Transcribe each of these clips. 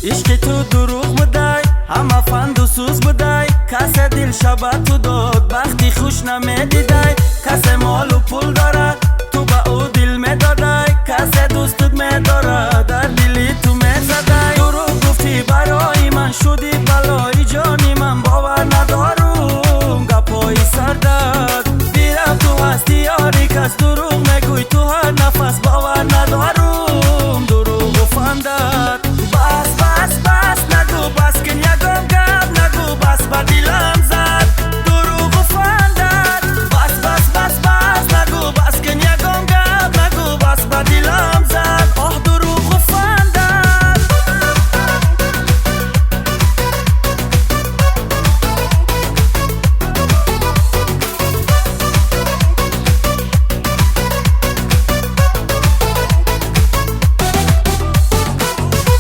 عشق تو دروغ بودای، همه فند و سوز بودای. کس دل شبه تو داد وقتی خوش نمیدیدای. کس مال و پول داره تو به او دل میدادای. کس دوستت میداره در دلی تو میزدای. دروغ گفتی برای من شدی بلای جانی من باور ندارم گپای سرداد. بیرم تو هستی یاری کس دروغ میگوی تو هر نفس باور ندارم دروغ و فنداد. بس بس بس نگو بس کن یکم گپ نگو بس با دلم زد دروغ و فنداد. بس بس بس بس نگو بس کن یکم گپ نگو بس با دلم زد آه دروغ و فنداد.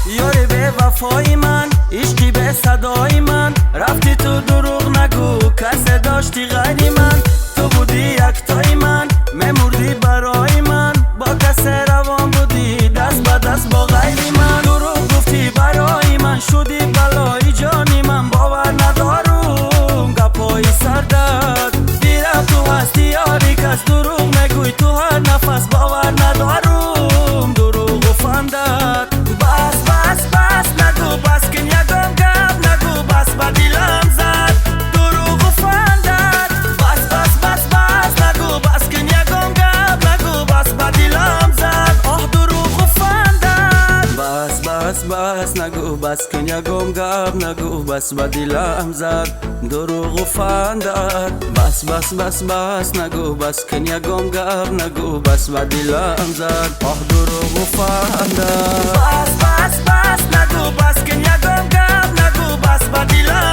یاری به وفای من عشقی به صدای من رفتی تو دروغ نگو کس داشتی غیری من. تو بودی یکتای من میمردی برای من با کس روان بودی دست به دست با غیری من. دروغ گفتی برای من شدی بلای جانی من باور ندارم گپای سرداد. دیرم تو هستی یاری کس دروغ میگوی تو هر نفس باور ندارم دروغ و فنداد. بس بس بس نگو بس کن یکم گپ نگو بس با دلم زد دروغ و فنداد. بس بس بس بس نگو بس کن یکم گپ نگو بس با دلم زد آه دروغ و فنداد. بس بس بس نگو بس کن یکم گپ نگو بس با دلم زد دروغ و فنداد. بس بس بس بس نگو بس کن یکم گپ نگو بس با دلم زد آه دروغ و فنداد. بس بس بس نگو بس کن یکم گپ نگو بس با دلم